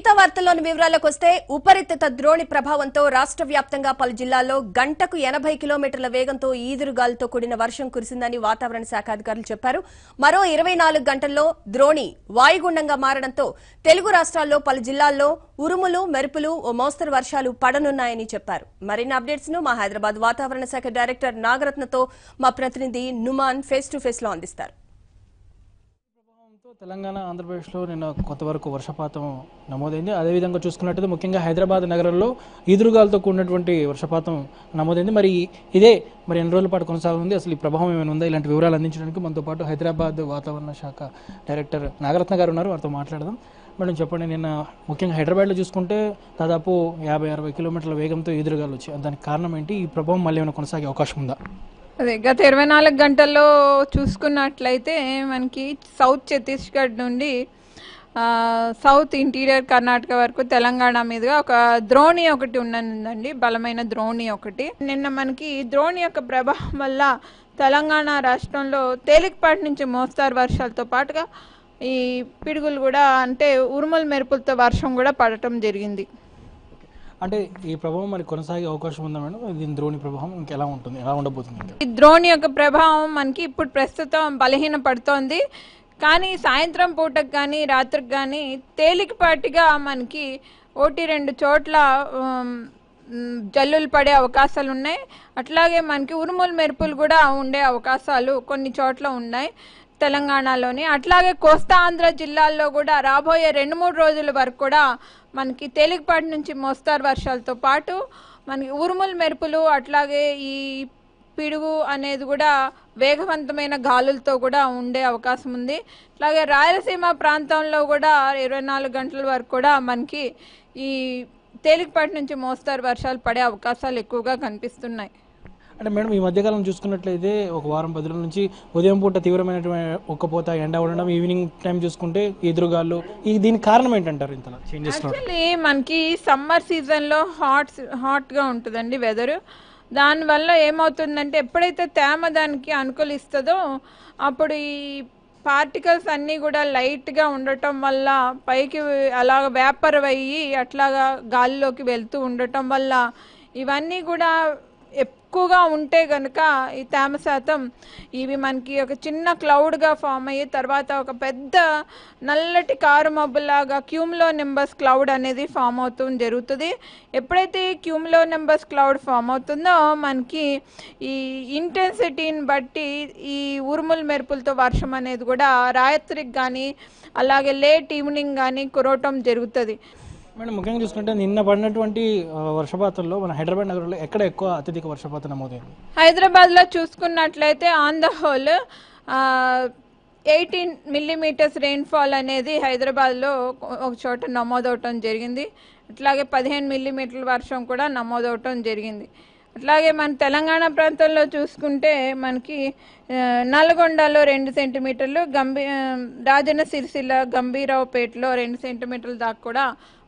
మిగతా వార్తల్లోని వివరాలకు వస్తే ఉపరితల ద్రోణి ప్రభావంతో రాష్ట్ర వ్యాప్తంగా పలు జిల్లాల్లో గంటకు 80 కిలోమీటర్ల వేగంతో ఈదురుగాలితో కూడిన వర్షం కురిసిందని వాతావరణ శాఖ అధికారులు చెప్పారు. మరో 24 గంటల్లో ద్రోణి వాయుగుండంగా మారడంతో తెలుగు రాష్ట్రాల్లో పలు జిల్లాల్లో ఉరుములు మెరుపులు ఓ మోస్తరు వర్షాలు పడనున్నాయని చెప్పారు. మరిన్ని అప్డేట్స్ ను మా హైదరాబాద్ వాతావరణ శాఖ డైరెక్టర్ నాగరత్నతో మా ప్రతినిధి నుమాన్ ఫేస్ టు ఫేస్ లో అందిస్తారు. తెలంగాణ ఆంధ్రప్రదేశ్లో నిన్న కొంతవరకు వర్షపాతం నమోదైంది. అదేవిధంగా చూసుకున్నట్టయితే ముఖ్యంగా హైదరాబాద్ నగరంలో ఈదురుగాలతో కూడినటువంటి వర్షపాతం నమోదైంది. మరి ఇదే ఎన్ని రోజుల పాటు కొనసాగుతుంది, అసలు ఈ ప్రభావం ఏమైనా ఉందా, ఇలాంటి వివరాలు అందించడానికి మనతో పాటు హైదరాబాద్ వాతావరణ శాఖ డైరెక్టర్ నాగరత్న గారు ఉన్నారు. వారితో మాట్లాడదాం. మేడం చెప్పండి, నిన్న ముఖ్యంగా హైదరాబాద్లో చూసుకుంటే దాదాపు 50-60 కిలోమీటర్ల వేగంతో ఈదురుగాలు వచ్చాయి. దానికి కారణం ఏంటి? ఈ ప్రభావం మళ్ళీ ఏమైనా కొనసాగే అవకాశం ఉందా? అదే గత 24 గంటల్లో చూసుకున్నట్లయితే మనకి సౌత్ ఛత్తీస్గఢ్ నుండి సౌత్ ఇంటీరియర్ కర్ణాటక వరకు తెలంగాణ మీదుగా ఒక ద్రోణి ఒకటి ఉన్నదండి, బలమైన ద్రోణి ఒకటి. నిన్న మనకి ద్రోణి యొక్క ప్రభావం వల్ల తెలంగాణ రాష్ట్రంలో తేలికపాటి నుంచి మోస్తారు వర్షాలతో పాటుగా ఈ పిడుగులు కూడా, అంటే ఉరుముల మెరుపులతో వర్షం కూడా పడటం జరిగింది. అంటే ఈ ప్రభావం మరి కొనసాగే అవకాశం ఉందా మేడం? దీని ద్రోణి ప్రభావం ఇంకెలా ఉంటుంది, ఎలా ఉండబోతుంది? ఈ ద్రోణి యొక్క ప్రభావం మనకి ఇప్పుడు ప్రస్తుతం బలహీన పడుతోంది, కానీ సాయంత్రం పూటకు కానీ రాత్రికి కానీ తేలికపాటిగా మనకి 1-2 చోట్ల జల్లులు పడే అవకాశాలు ఉన్నాయి. అట్లాగే మనకి ఉరుములు మెరుపులు కూడా ఉండే అవకాశాలు కొన్ని చోట్ల ఉన్నాయి తెలంగాణలోని. అట్లాగే కోస్తా ఆంధ్ర జిల్లాల్లో కూడా రాబోయే 2-3 రోజుల వరకు కూడా మనకి తేలికపాటి నుంచి మోస్తారు వర్షాలతో పాటు మనకి ఉరుములు మెరుపులు, అట్లాగే ఈ పిడుగు అనేది కూడా వేగవంతమైన గాలులతో కూడా ఉండే అవకాశం ఉంది. అట్లాగే రాయలసీమ ప్రాంతంలో కూడా 24 గంటల వరకు కూడా మనకి ఈ తేలికపాటి నుంచి మోస్తారు వర్షాలు పడే అవకాశాలు ఎక్కువగా కనిపిస్తున్నాయి. అంటే మేడం, ఈ మధ్యకాలం చూసుకున్నట్లయితే ఒక వారం 10 రోజుల నుంచి ఉదయం పూట తీవ్రమైనటువంటి ఒక్కపోత ఎండ ఉండడం, ఈవినింగ్ టైం చూసుకుంటే ఎదురుగాలు, దీనికి కారణం ఏంటంటారు ఇంతలా చేంజెస్? యాక్చువల్లీ మనకి సమ్మర్ సీజన్లో హాట్గా ఉంటుందండి వెదరు. దానివల్ల ఏమవుతుందంటే ఎప్పుడైతే తేమ దానికి అనుకూలిస్తుందో అప్పుడు ఈ పార్టికల్స్ అన్నీ కూడా లైట్గా ఉండటం వల్ల పైకి అలాగ వేపర్ అయ్యి అట్లాగా గాలిలోకి వెళ్తూ ఉండటం వల్ల ఇవన్నీ కూడా ఎక్కువగా ఉంటే కనుక ఈ తేమ శాతం ఇవి మనకి ఒక చిన్న క్లౌడ్గా ఫామ్ అయ్యి తర్వాత ఒక పెద్ద నల్లటి కారు మబ్బులాగా క్యూములో నింబస్ క్లౌడ్ అనేది ఫామ్ అవుతూ జరుగుతుంది. ఎప్పుడైతే ఈ క్యూములో నింబస్ క్లౌడ్ ఫామ్ అవుతుందో మనకి ఈ ఇంటెన్సిటీని బట్టి ఈ ఉరుముల మెరుపులతో వర్షం అనేది కూడా రాత్రికి కానీ అలాగే లేట్ ఈవినింగ్ కానీ కురవటం జరుగుతుంది. మేడం, ముఖ్యంగా చూసుకుంటే నిన్న పడినటువంటి వర్షపాతంలో మన హైదరాబాద్ నగరంలో ఎక్కడ ఎక్కువ అత్యధిక వర్షపాతం నమోదైంది? హైదరాబాద్లో చూసుకున్నట్లయితే on the whole 18 millimetres rainfall అనేది హైదరాబాద్లో ఒక చోట నమోదవటం జరిగింది. అట్లాగే 15 మిల్లీమీటర్ల వర్షం కూడా నమోదవటం జరిగింది. అట్లాగే మన తెలంగాణ ప్రాంతంలో చూసుకుంటే మనకి నల్గొండలో 2 సెంటీమీటర్లు, రాజన్న సిరిసిల్ల గంభీరావుపేటలో 2 సెంటీమీటర్ల దాకా కూడా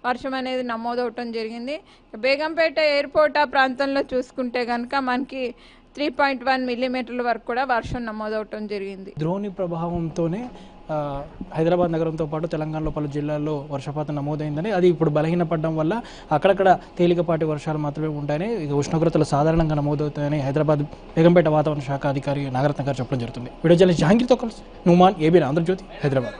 వర్షం అనేది నమోదవటం జరిగింది. బేగంపేట ఎయిర్పోర్ట్ ఆ ప్రాంతంలో చూసుకుంటే కనుక మనకి 3.1 మిల్లీమీటర్ల వరకు కూడా వర్షం నమోదవటం జరిగింది. ద్రోణి ప్రభావంతోనే హైదరాబాద్ నగరంతో పాటు తెలంగాణలో పలు జిల్లాల్లో వర్షపాతం నమోదైందని, అది ఇప్పుడు బలహీనపడడం వల్ల అక్కడక్కడ తేలికపాటి వర్షాలు మాత్రమే ఉంటాయని, ఇక ఉష్ణోగ్రతలు సాధారణంగా నమోదవుతాయని హైదరాబాద్ బేగంపేట వాతావరణ శాఖ అధికారి నాగరత్న గారు చెప్పడం జరుగుతుంది. వీడియో జర్నలిస్ట్ జహాంగీర్తో కలిసి నుమాన్, ఏబీఎన్ ఆంధ్రజ్యోతి, హైదరాబాద్.